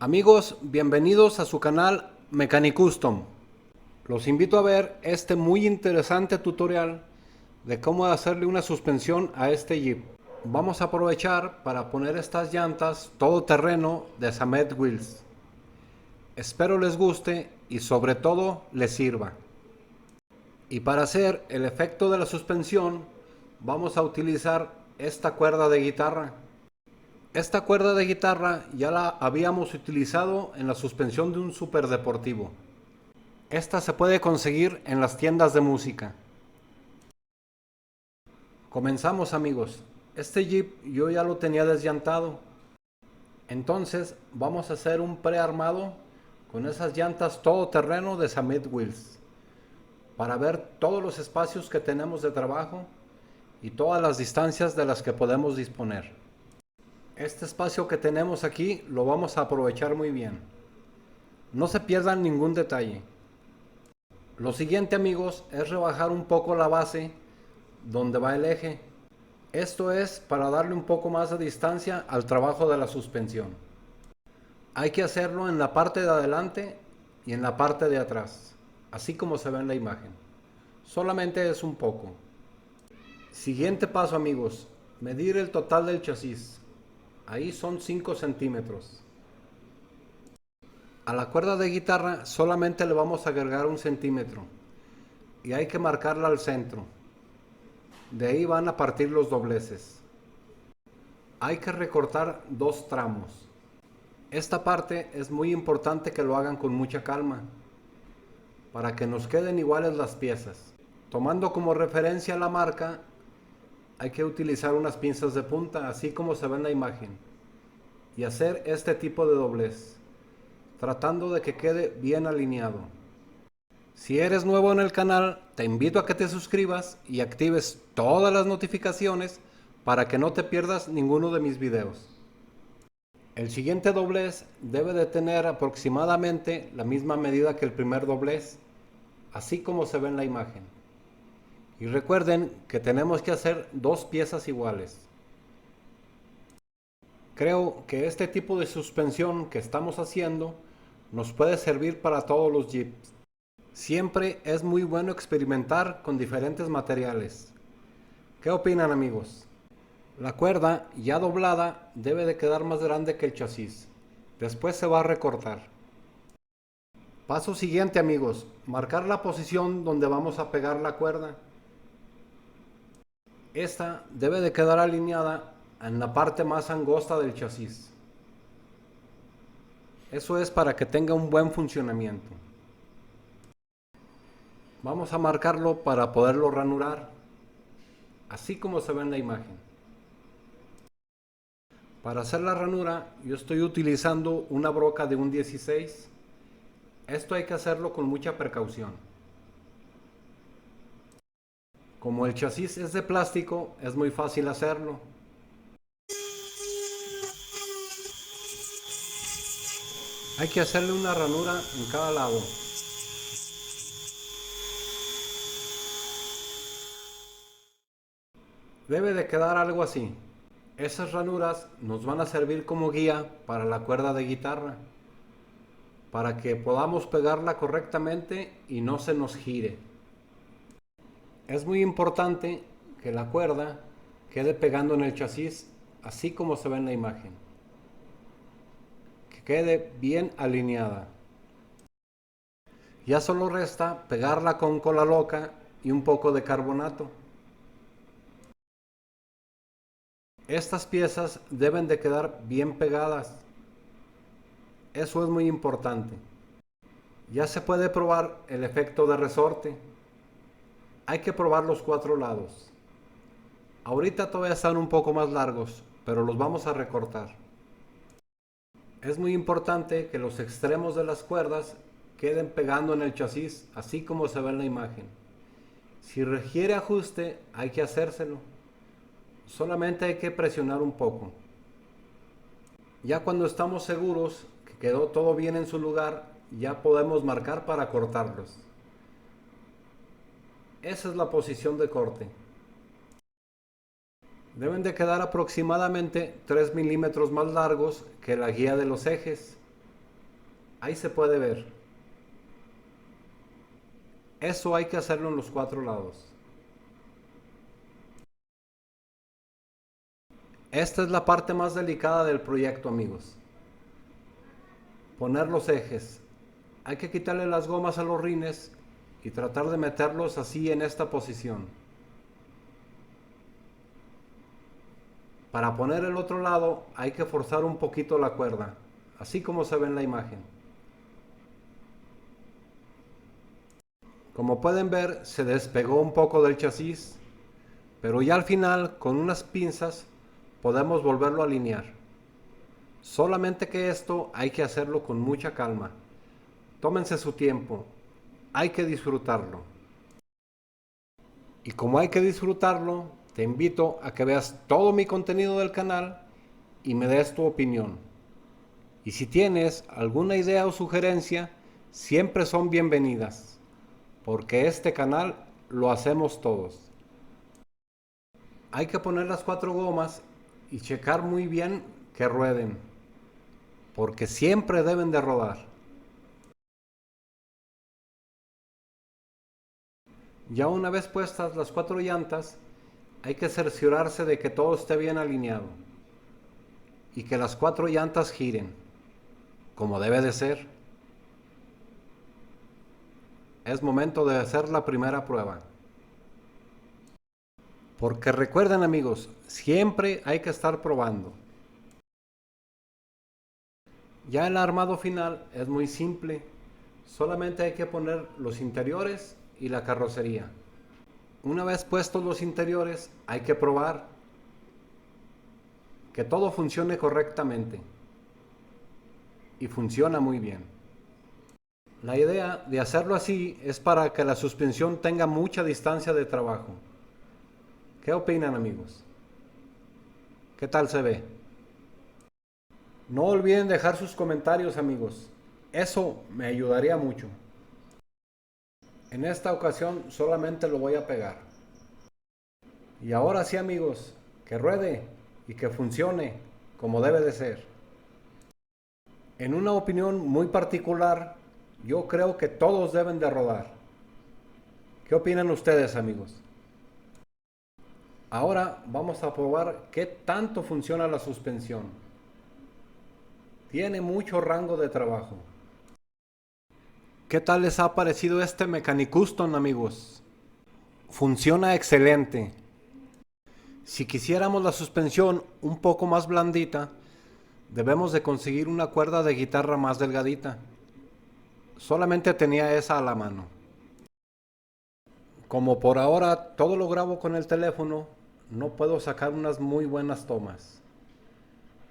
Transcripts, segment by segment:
Amigos, bienvenidos a su canal Mecanicustom. Los invito a ver este muy interesante tutorial de cómo hacerle una suspensión a este Jeep. Vamos a aprovechar para poner estas llantas todoterreno de Samet Wheels. Espero les guste y sobre todo les sirva. Y para hacer el efecto de la suspensión vamos a utilizar esta cuerda de guitarra. Esta cuerda de guitarra ya la habíamos utilizado en la suspensión de un superdeportivo. Esta se puede conseguir en las tiendas de música. Comenzamos, amigos. Este Jeep yo ya lo tenía desllantado. Entonces vamos a hacer un prearmado con esas llantas todoterreno de Samet Wheels para ver todos los espacios que tenemos de trabajo y todas las distancias de las que podemos disponer. Este espacio que tenemos aquí lo vamos a aprovechar muy bien. No se pierdan ningún detalle. Lo siguiente, amigos, es rebajar un poco la base donde va el eje. Esto es para darle un poco más de distancia al trabajo de la suspensión. Hay que hacerlo en la parte de adelante y en la parte de atrás, así como se ve en la imagen. Solamente es un poco. Siguiente paso, amigos, medir el total del chasis. Ahí son 5 centímetros. A la cuerda de guitarra solamente le vamos a agregar 1 centímetro y hay que marcarla al centro. De ahí van a partir los dobleces. Hay que recortar 2 tramos. Esta parte es muy importante que lo hagan con mucha calma para que nos queden iguales las piezas. Tomando como referencia la marca, hay que utilizar unas pinzas de punta, así como se ve en la imagen, y hacer este tipo de doblez, tratando de que quede bien alineado. Si eres nuevo en el canal, te invito a que te suscribas y actives todas las notificaciones para que no te pierdas ninguno de mis videos. El siguiente doblez debe de tener aproximadamente la misma medida que el primer doblez, así como se ve en la imagen. Y recuerden que tenemos que hacer 2 piezas iguales. Creo que este tipo de suspensión que estamos haciendo nos puede servir para todos los Jeeps. Siempre es muy bueno experimentar con diferentes materiales. ¿Qué opinan, amigos? La cuerda ya doblada debe de quedar más grande que el chasis. Después se va a recortar. Paso siguiente, amigos, marcar la posición donde vamos a pegar la cuerda. Esta debe de quedar alineada en la parte más angosta del chasis. Eso es para que tenga un buen funcionamiento. Vamos a marcarlo para poderlo ranurar, así como se ve en la imagen. Para hacer la ranura yo estoy utilizando una broca de un 16. Esto hay que hacerlo con mucha precaución. Como el chasis es de plástico, es muy fácil hacerlo. Hay que hacerle una ranura en cada lado. Debe de quedar algo así. Esas ranuras nos van a servir como guía para la cuerda de guitarra, para que podamos pegarla correctamente y no se nos gire. Es muy importante que la cuerda quede pegando en el chasis, así como se ve en la imagen. Que quede bien alineada. Ya solo resta pegarla con cola loca y un poco de carbonato. Estas piezas deben de quedar bien pegadas. Eso es muy importante. Ya se puede probar el efecto de resorte. Hay que probar los 4 lados. Ahorita todavía están un poco más largos, pero los vamos a recortar. Es muy importante que los extremos de las cuerdas queden pegando en el chasis, así como se ve en la imagen. Si requiere ajuste, hay que hacérselo. Solamente hay que presionar un poco. Ya cuando estamos seguros que quedó todo bien en su lugar, ya podemos marcar para cortarlos. Esa es la posición de corte. Deben de quedar aproximadamente 3 milímetros más largos que la guía de los ejes. Ahí se puede ver. Eso hay que hacerlo en los 4 lados. Esta es la parte más delicada del proyecto, amigos. Poner los ejes. Hay que quitarle las gomas a los rines y tratar de meterlos así en esta posición. Para poner el otro lado hay que forzar un poquito la cuerda, así como se ve en la imagen. Como pueden ver, se despegó un poco del chasis, pero ya al final con unas pinzas podemos volverlo a alinear. Solamente que esto hay que hacerlo con mucha calma. Tómense su tiempo, hay que disfrutarlo. Y como hay que disfrutarlo, te invito a que veas todo mi contenido del canal y me des tu opinión. Y si tienes alguna idea o sugerencia, siempre son bienvenidas, porque este canal lo hacemos todos. Hay que poner las 4 gomas y checar muy bien que rueden, porque siempre deben de rodar. Ya una vez puestas las 4 llantas, hay que cerciorarse de que todo esté bien alineado y que las 4 llantas giren, como debe de ser. Es momento de hacer la primera prueba. Porque recuerden, amigos, siempre hay que estar probando. Ya el armado final es muy simple, solamente hay que poner los interiores y la carrocería. Una vez puestos los interiores, hay que probar que todo funcione correctamente. Y funciona muy bien. La idea de hacerlo así es para que la suspensión tenga mucha distancia de trabajo. ¿Qué opinan, amigos? ¿Qué tal se ve? No olviden dejar sus comentarios, amigos. Eso me ayudaría mucho. En esta ocasión solamente lo voy a pegar. Y ahora sí, amigos, que ruede y que funcione como debe de ser. En una opinión muy particular, yo creo que todos deben de rodar. ¿Qué opinan ustedes, amigos? Ahora vamos a probar qué tanto funciona la suspensión. Tiene mucho rango de trabajo. ¿Qué tal les ha parecido este Mechanicustom, amigos? Funciona excelente. Si quisiéramos la suspensión un poco más blandita, debemos de conseguir una cuerda de guitarra más delgadita. Solamente tenía esa a la mano. Como por ahora todo lo grabo con el teléfono, no puedo sacar unas muy buenas tomas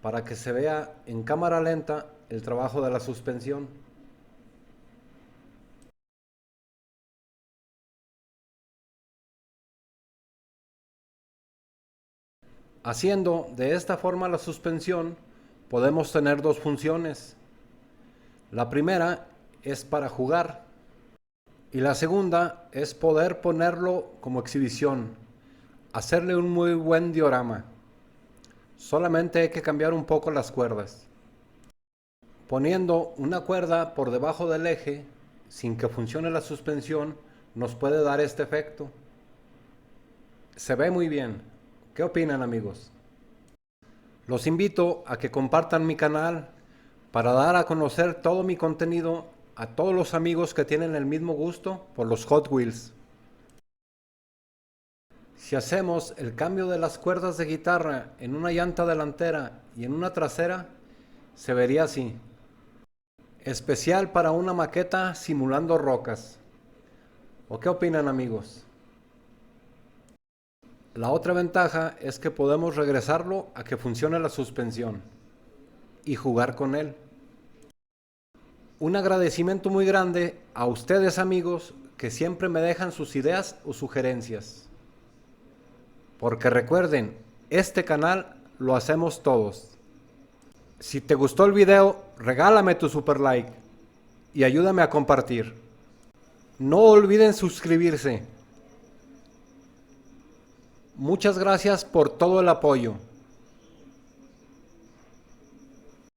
para que se vea en cámara lenta el trabajo de la suspensión. Haciendo de esta forma la suspensión, podemos tener 2 funciones. La primera es para jugar y la segunda es poder ponerlo como exhibición, hacerle un muy buen diorama. Solamente hay que cambiar un poco las cuerdas. Poniendo una cuerda por debajo del eje, sin que funcione la suspensión, nos puede dar este efecto. Se ve muy bien. ¿Qué opinan, amigos? Los invito a que compartan mi canal para dar a conocer todo mi contenido a todos los amigos que tienen el mismo gusto por los Hot Wheels. Si hacemos el cambio de las cuerdas de guitarra en una llanta delantera y en una trasera, se vería así. Especial para una maqueta simulando rocas. ¿O qué opinan, amigos? La otra ventaja es que podemos regresarlo a que funcione la suspensión y jugar con él. Un agradecimiento muy grande a ustedes, amigos, que siempre me dejan sus ideas o sugerencias. Porque recuerden, este canal lo hacemos todos. Si te gustó el video, regálame tu super like y ayúdame a compartir. No olviden suscribirse. Muchas gracias por todo el apoyo.